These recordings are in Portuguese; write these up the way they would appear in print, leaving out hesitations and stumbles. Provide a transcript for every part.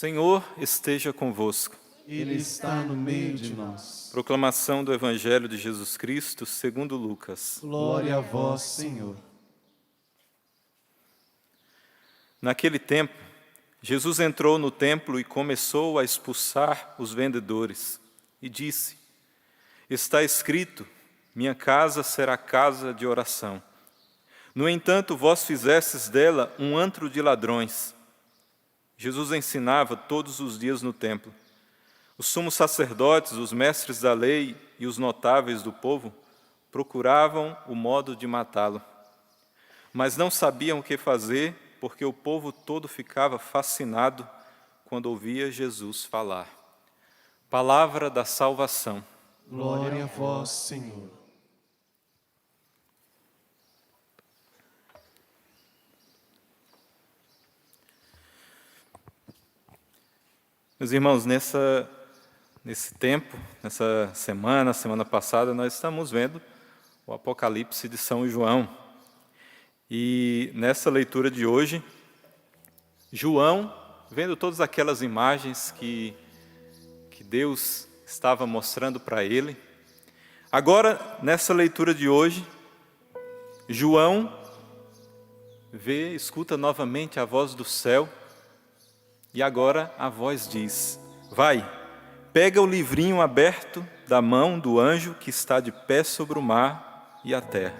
Senhor esteja convosco. Ele está no meio de nós. Proclamação do Evangelho de Jesus Cristo segundo Lucas. Glória a vós, Senhor. Naquele tempo, Jesus entrou no templo e começou a expulsar os vendedores. E disse: Está escrito, minha casa será casa de oração. No entanto, vós fizestes dela um antro de ladrões. Jesus ensinava todos os dias no templo. Os sumos sacerdotes, os mestres da lei e os notáveis do povo procuravam o modo de matá-lo. Mas não sabiam o que fazer, porque o povo todo ficava fascinado quando ouvia Jesus falar. Palavra da salvação. Glória a vós, Senhor. Meus irmãos, nesse tempo, nessa semana passada, nós estamos vendo o Apocalipse de São João. E nessa leitura de hoje, João, vendo todas aquelas imagens que Deus estava mostrando para ele, agora, nessa leitura de hoje, João escuta novamente a voz do céu, e agora a voz diz: Vai, pega o livrinho aberto da mão do anjo que está de pé sobre o mar e a terra.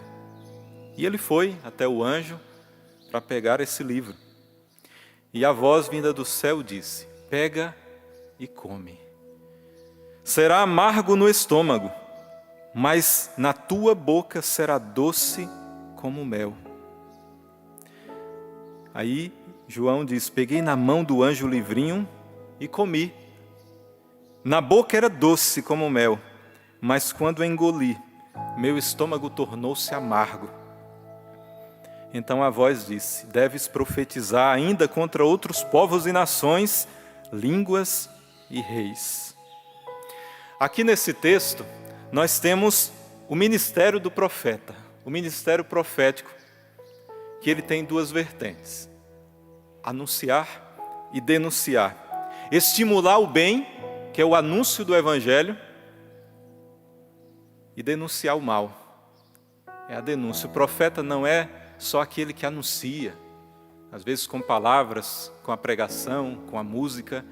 E ele foi até o anjo para pegar esse livro. E a voz vinda do céu disse: Pega e come. Será amargo no estômago, mas na tua boca será doce como mel. Aí João diz: Peguei na mão do anjo o livrinho e comi. Na boca era doce como mel, mas quando engoli, meu estômago tornou-se amargo. Então a voz disse: Deves profetizar ainda contra outros povos e nações, línguas e reis. Aqui nesse texto, nós temos o ministério do profeta, o ministério profético, que ele tem duas vertentes: anunciar e denunciar. Estimular o bem, que é o anúncio do Evangelho, e denunciar o mal. É a denúncia. O profeta não é só aquele que anuncia, às vezes com palavras, com a pregação, com a música,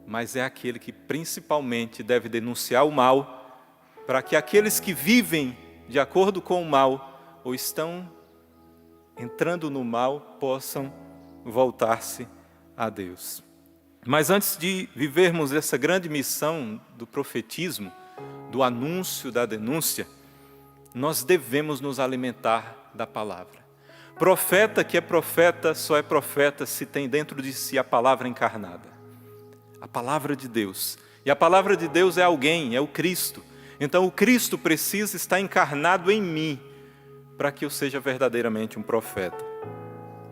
mas é aquele que principalmente deve denunciar o mal, para que aqueles que vivem de acordo com o mal, ou estão entrando no mal, possam voltar-se a Deus. Mas antes de vivermos essa grande missão do profetismo, do anúncio, da denúncia, nós devemos nos alimentar da palavra. Profeta que é profeta, só é profeta se tem dentro de si a palavra encarnada, a palavra de Deus. E a palavra de Deus é alguém, é o Cristo. Então o Cristo precisa estar encarnado em mim, para que eu seja verdadeiramente um profeta.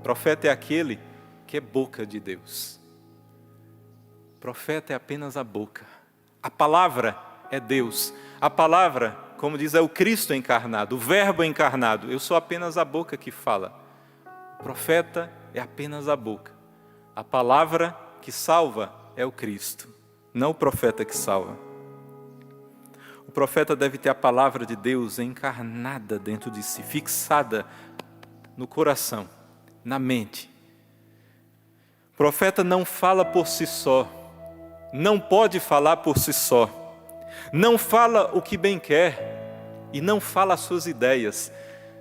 Profeta é aquele que é boca de Deus. Profeta é apenas a boca. A palavra é Deus. A palavra, como diz, é o Cristo encarnado, o Verbo encarnado. Eu sou apenas a boca que fala. O profeta é apenas a boca. A palavra que salva é o Cristo, não o profeta que salva. O profeta deve ter a palavra de Deus encarnada dentro de si, fixada no coração, na mente. O profeta não fala por si só, não pode falar por si só, não fala o que bem quer e não fala as suas ideias.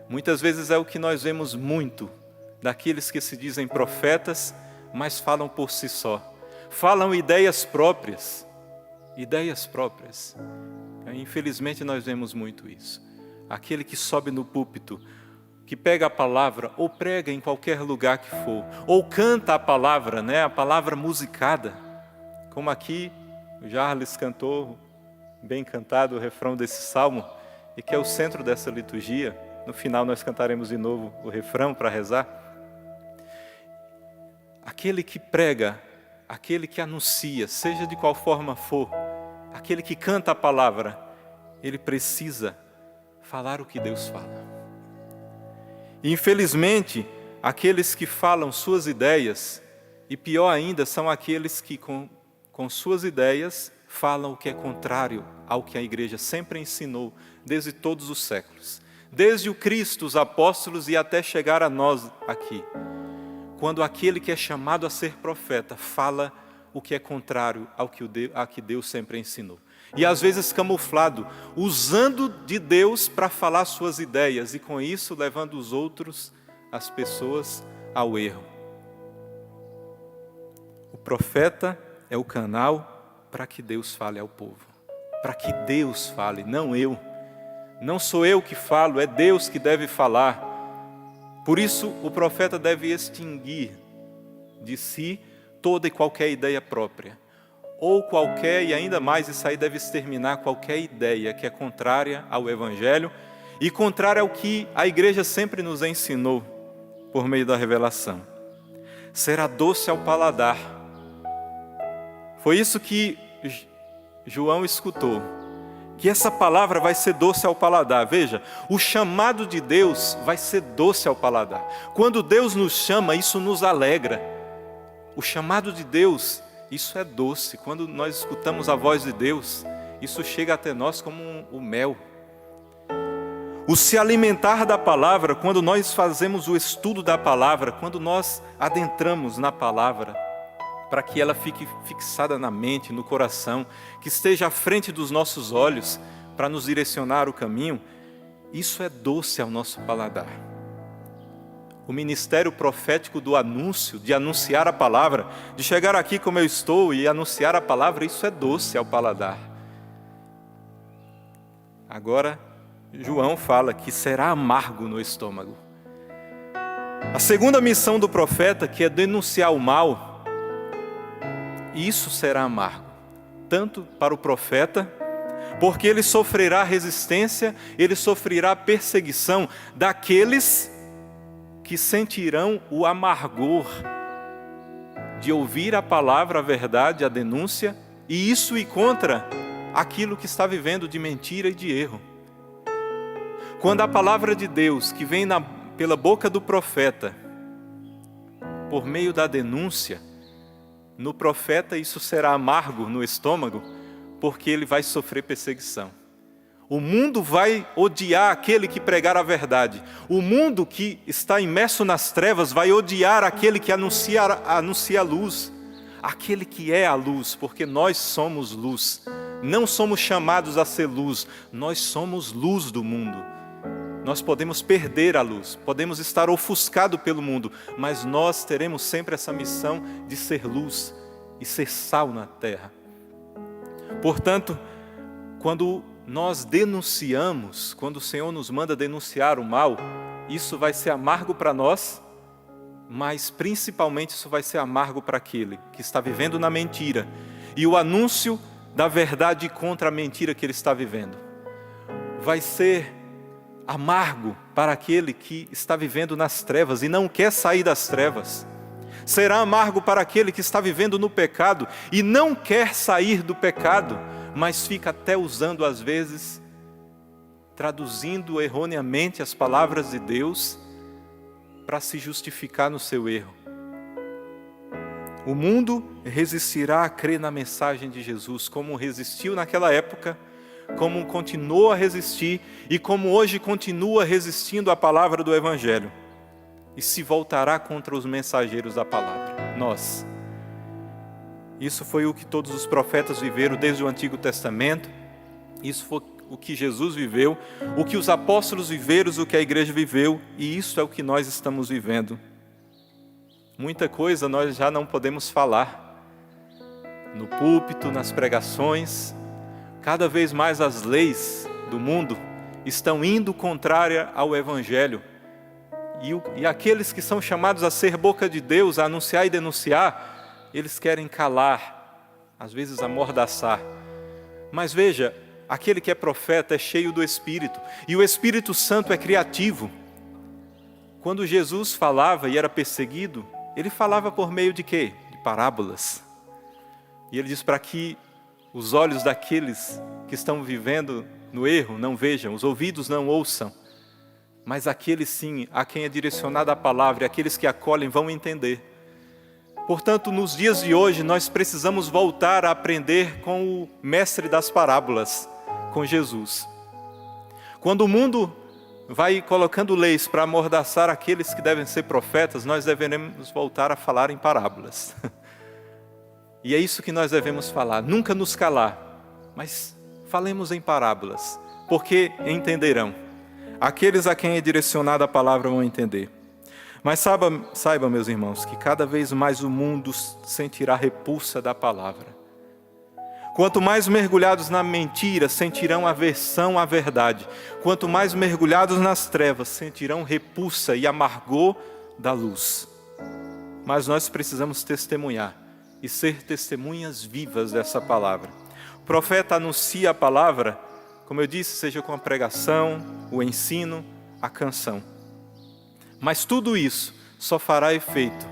Muitas vezes é o que nós vemos muito daqueles que se dizem profetas, mas falam por si só. Falam ideias próprias. Infelizmente nós vemos muito isso. Aquele que sobe no púlpito, que pega a palavra, ou prega em qualquer lugar que for, ou canta a palavra, a palavra musicada, como aqui o Jarles cantou, bem cantado, o refrão desse salmo, e que é o centro dessa liturgia. No final nós cantaremos de novo o refrão para rezar. Aquele que prega, aquele que anuncia, seja de qual forma for, aquele que canta a palavra, ele precisa falar o que Deus fala. E, infelizmente, aqueles que falam suas ideias E pior ainda, são aqueles que com suas ideias falam o que é contrário ao que a igreja sempre ensinou desde todos os séculos. Desde o Cristo, os apóstolos e até chegar a nós aqui. Quando aquele que é chamado a ser profeta fala o que é contrário ao que Deus sempre ensinou. E às vezes camuflado, usando de Deus para falar suas ideias e com isso levando os outros, as pessoas, ao erro. O profeta é o canal para que Deus fale ao povo. Para que Deus fale, não eu. Não sou eu que falo, é Deus que deve falar. Por isso, o profeta deve extinguir de si toda e qualquer ideia própria. Ou qualquer, e ainda mais, isso aí deve exterminar qualquer ideia que é contrária ao Evangelho e contrária ao que a igreja sempre nos ensinou por meio da revelação. Será doce ao paladar. Foi isso que João escutou. Que essa palavra vai ser doce ao paladar. Veja, o chamado de Deus vai ser doce ao paladar. Quando Deus nos chama, isso nos alegra. O chamado de Deus, isso é doce. Quando nós escutamos a voz de Deus, isso chega até nós como o mel. O se alimentar da palavra, quando nós fazemos o estudo da palavra, quando nós adentramos na palavra, para que ela fique fixada na mente, no coração, que esteja à frente dos nossos olhos, para nos direcionar o caminho, isso é doce ao nosso paladar. O ministério profético do anúncio, de anunciar a palavra, de chegar aqui como eu estou e anunciar a palavra, isso é doce ao paladar. Agora, João fala que será amargo no estômago. A segunda missão do profeta, que é denunciar o mal, isso será amargo, tanto para o profeta, porque ele sofrerá resistência, ele sofrerá perseguição daqueles que sentirão o amargor de ouvir a palavra, a verdade, a denúncia, e isso ir contra aquilo que está vivendo de mentira e de erro. Quando a palavra de Deus, que vem pela boca do profeta, por meio da denúncia, no profeta isso será amargo no estômago, porque ele vai sofrer perseguição. O mundo vai odiar aquele que pregar a verdade. O mundo que está imerso nas trevas vai odiar aquele que anuncia a luz. Aquele que é a luz, porque nós somos luz. Não somos chamados a ser luz, nós somos luz do mundo. Nós podemos perder a luz, podemos estar ofuscados pelo mundo, mas nós teremos sempre essa missão de ser luz e ser sal na terra. Portanto, quando nós denunciamos, quando o Senhor nos manda denunciar o mal, isso vai ser amargo para nós, mas principalmente isso vai ser amargo para aquele que está vivendo na mentira e o anúncio da verdade contra a mentira que ele está vivendo. Vai ser amargo para aquele que está vivendo nas trevas e não quer sair das trevas. Será amargo para aquele que está vivendo no pecado e não quer sair do pecado, mas fica até usando às vezes, traduzindo erroneamente as palavras de Deus para se justificar no seu erro. O mundo resistirá a crer na mensagem de Jesus, como resistiu naquela época, como continuou a resistir e como hoje continua resistindo à palavra do Evangelho. E se voltará contra os mensageiros da palavra, nós. Isso foi o que todos os profetas viveram desde o Antigo Testamento. Isso foi o que Jesus viveu, o que os apóstolos viveram, o que a igreja viveu, e isso é o que nós estamos vivendo. Muita coisa nós já não podemos falar. No púlpito, nas pregações, cada vez mais as leis do mundo estão indo contrária ao Evangelho. E aqueles que são chamados a ser boca de Deus, a anunciar e denunciar, eles querem calar, às vezes amordaçar. Mas veja, aquele que é profeta é cheio do Espírito, e o Espírito Santo é criativo. Quando Jesus falava e era perseguido, ele falava por meio de quê? De parábolas. E ele diz para que os olhos daqueles que estão vivendo no erro não vejam, os ouvidos não ouçam, mas aqueles sim, a quem é direcionada a palavra, e aqueles que acolhem vão entender. Portanto, nos dias de hoje, nós precisamos voltar a aprender com o mestre das parábolas, com Jesus. Quando o mundo vai colocando leis para amordaçar aqueles que devem ser profetas, nós devemos voltar a falar em parábolas. E é isso que nós devemos falar, nunca nos calar, mas falemos em parábolas, porque entenderão. Aqueles a quem é direcionada a palavra vão entender. Mas saiba, meus irmãos, que cada vez mais o mundo sentirá repulsa da palavra. Quanto mais mergulhados na mentira, sentirão aversão à verdade. Quanto mais mergulhados nas trevas, sentirão repulsa e amargor da luz. Mas nós precisamos testemunhar e ser testemunhas vivas dessa palavra. O profeta anuncia a palavra, como eu disse, seja com a pregação, o ensino, a canção. Mas tudo isso só fará efeito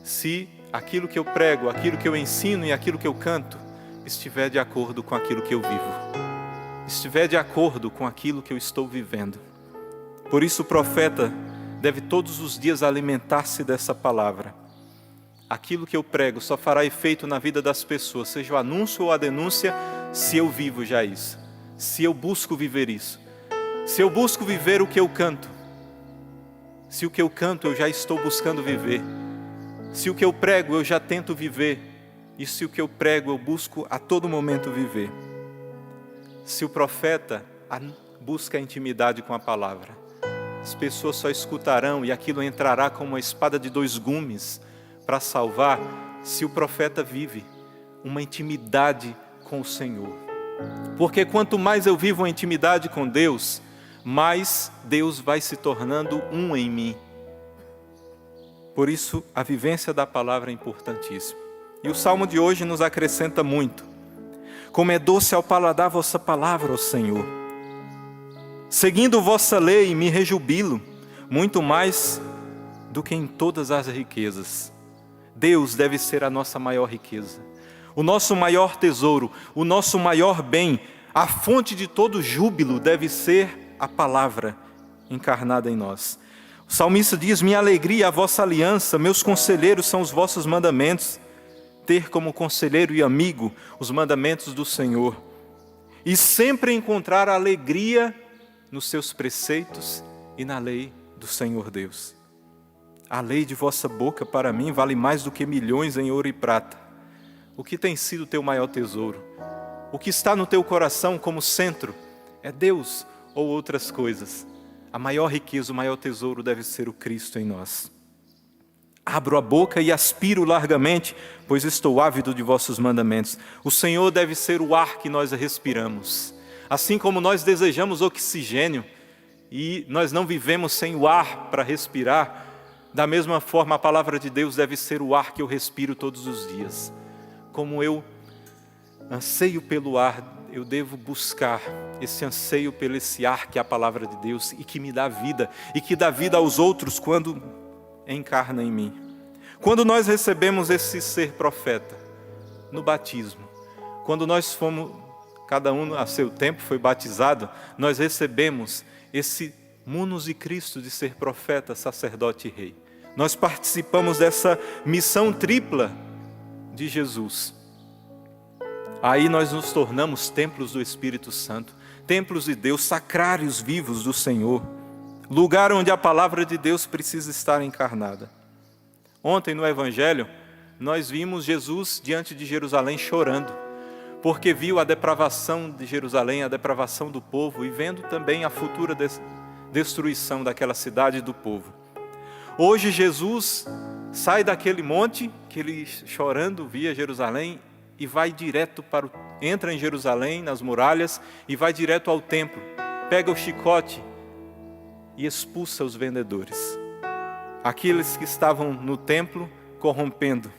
se aquilo que eu prego, aquilo que eu ensino e aquilo que eu canto estiver de acordo com aquilo que eu vivo, estiver de acordo com aquilo que eu estou vivendo. Por isso o profeta deve todos os dias alimentar-se dessa palavra. Aquilo que eu prego só fará efeito na vida das pessoas, seja o anúncio ou a denúncia, se eu vivo já isso, se eu busco viver isso, se eu busco viver o que eu canto, se o que eu canto eu já estou buscando viver, se o que eu prego eu já tento viver, e se o que eu prego eu busco a todo momento viver. Se o profeta busca a intimidade com a palavra, as pessoas só escutarão e aquilo entrará como uma espada de dois gumes para salvar, se o profeta vive uma intimidade com o Senhor. Porque quanto mais eu vivo uma intimidade com Deus, mais Deus vai se tornando um em mim. Por isso, a vivência da palavra é importantíssima. E o Salmo de hoje nos acrescenta muito. Como é doce ao paladar vossa palavra, ó Senhor. Seguindo vossa lei, me rejubilo, muito mais do que em todas as riquezas. Deus deve ser a nossa maior riqueza, o nosso maior tesouro, o nosso maior bem. A fonte de todo júbilo deve ser a palavra encarnada em nós. O salmista diz: minha alegria é a vossa aliança, meus conselheiros são os vossos mandamentos. Ter como conselheiro e amigo os mandamentos do Senhor, e sempre encontrar alegria nos seus preceitos e na lei do Senhor Deus. A lei de vossa boca para mim vale mais do que milhões em ouro e prata. O que tem sido teu maior tesouro? O que está no teu coração como centro? É Deus ou outras coisas? A maior riqueza, o maior tesouro deve ser o Cristo em nós. Abro a boca e aspiro largamente, pois estou ávido de vossos mandamentos. O Senhor deve ser o ar que nós respiramos. Assim como nós desejamos oxigênio e nós não vivemos sem o ar para respirar, da mesma forma a palavra de Deus deve ser o ar que eu respiro todos os dias. Como eu anseio pelo ar, eu devo buscar esse anseio pelo esse ar que é a palavra de Deus e que me dá vida, e que dá vida aos outros quando encarna em mim. Quando nós recebemos esse ser profeta, no batismo, quando nós fomos, cada um a seu tempo foi batizado, nós recebemos esse munus e Cristo de ser profeta, sacerdote e rei. Nós participamos dessa missão tripla de Jesus. Aí nós nos tornamos templos do Espírito Santo, templos de Deus, sacrários vivos do Senhor, lugar onde a palavra de Deus precisa estar encarnada. Ontem no Evangelho, nós vimos Jesus diante de Jerusalém chorando, porque viu a depravação de Jerusalém, a depravação do povo, e vendo também a futura destruição daquela cidade e do povo. Hoje Jesus sai daquele monte, que ele chorando via Jerusalém, e vai direto entra em Jerusalém, nas muralhas, e vai direto ao templo, pega o chicote e expulsa os vendedores, aqueles que estavam no templo corrompendo.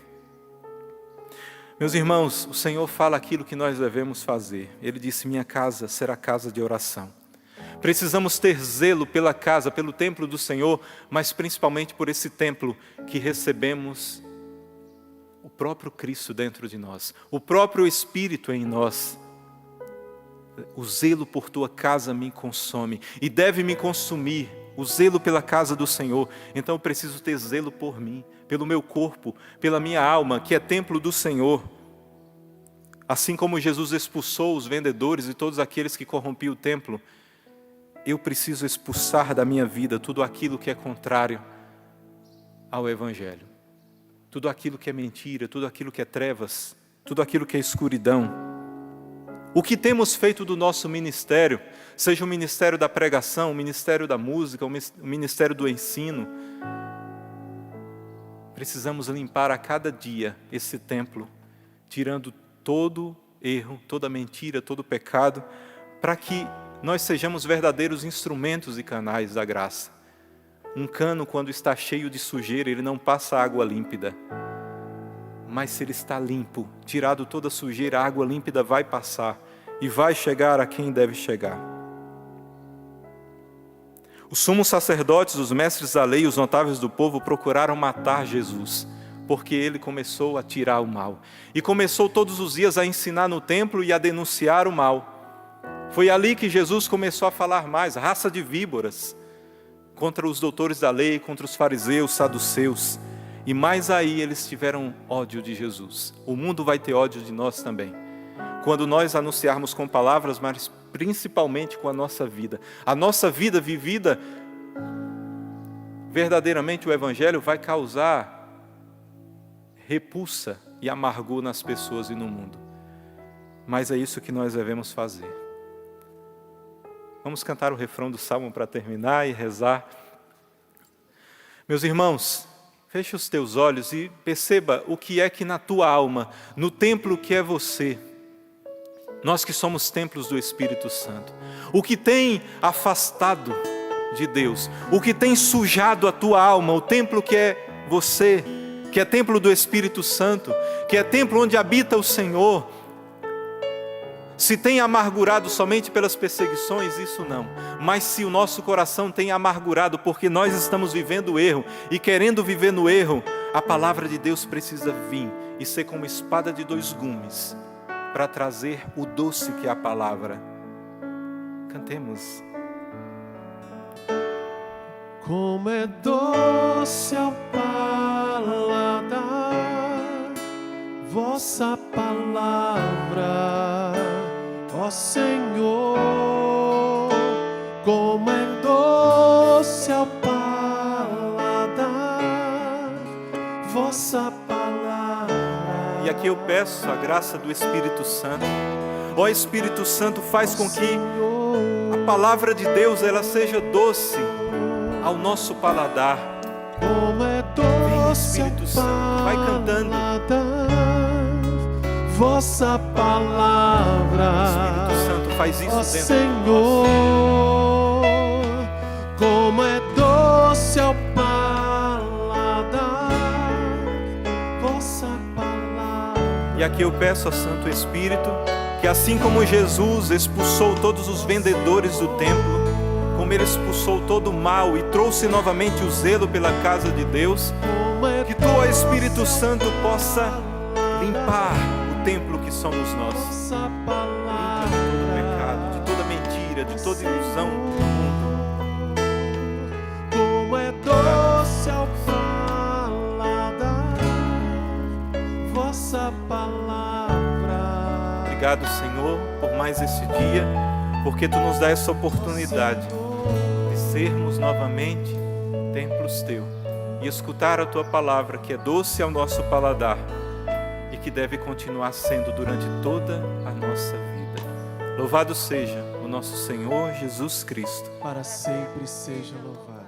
Meus irmãos, o Senhor fala aquilo que nós devemos fazer. Ele disse: minha casa será casa de oração. Precisamos ter zelo pela casa, pelo templo do Senhor, mas principalmente por esse templo que recebemos o próprio Cristo dentro de nós, o próprio Espírito em nós. O zelo por tua casa me consome e deve me consumir o zelo pela casa do Senhor. Então eu preciso ter zelo por mim, pelo meu corpo, pela minha alma, que é templo do Senhor. Assim como Jesus expulsou os vendedores e todos aqueles que corrompiam o templo, eu preciso expulsar da minha vida tudo aquilo que é contrário ao Evangelho. Tudo aquilo que é mentira, tudo aquilo que é trevas, tudo aquilo que é escuridão. O que temos feito do nosso ministério, seja o ministério da pregação, o ministério da música, o ministério do ensino, precisamos limpar a cada dia esse templo, tirando todo erro, toda mentira, todo pecado, para que nós sejamos verdadeiros instrumentos e canais da graça. Um cano, quando está cheio de sujeira, ele não passa água límpida. Mas se ele está limpo, tirado toda a sujeira, a água límpida vai passar e vai chegar a quem deve chegar. Os sumos sacerdotes, os mestres da lei e os notáveis do povo procuraram matar Jesus, porque ele começou a tirar o mal. E começou todos os dias a ensinar no templo e a denunciar o mal. Foi ali que Jesus começou a falar mais, raça de víboras, contra os doutores da lei, contra os fariseus, saduceus. E mais aí eles tiveram ódio de Jesus. O mundo vai ter ódio de nós também. Quando nós anunciarmos com palavras, mas principalmente com a nossa vida. A nossa vida vivida, verdadeiramente o Evangelho vai causar repulsa e amargor nas pessoas e no mundo. Mas é isso que nós devemos fazer. Vamos cantar o refrão do Salmo para terminar e rezar. Meus irmãos, feche os teus olhos e perceba o que é que na tua alma, no templo que é você, nós que somos templos do Espírito Santo, o que tem afastado de Deus, o que tem sujado a tua alma, o templo que é você, que é templo do Espírito Santo, que é templo onde habita o Senhor. Se tem amargurado somente pelas perseguições, isso não. Mas se o nosso coração tem amargurado porque nós estamos vivendo o erro e querendo viver no erro, a palavra de Deus precisa vir e ser como espada de dois gumes para trazer o doce que é a palavra. Cantemos. Como é doce ao paladar vossa palavra, ó Senhor, como é doce ao paladar vossa palavra. E aqui eu peço a graça do Espírito Santo. Ó Espírito Santo, faz com que a palavra de Deus ela seja doce ao nosso paladar. Como é Vem, doce Espírito Santo, vai cantando. Vossa palavra, Espírito Santo, faz isso ó dentro Senhor, como é doce ao paladar vossa palavra. E aqui eu peço ao Santo Espírito que assim como Jesus expulsou todos os vendedores do templo, como ele expulsou todo o mal e trouxe novamente o zelo pela casa de Deus, que tu, ó Espírito Santo, possa limpar o templo que somos nós. Limpa de todo pecado, de toda mentira, de toda ilusão do mundo. Como é doce ao paladar vossa palavra. Obrigado, Senhor, por mais esse dia, porque tu nos dá essa oportunidade de sermos novamente templos teu e escutar a tua palavra, que é doce ao nosso paladar e que deve continuar sendo durante toda a nossa vida. Louvado seja o nosso Senhor Jesus Cristo. Para sempre seja louvado.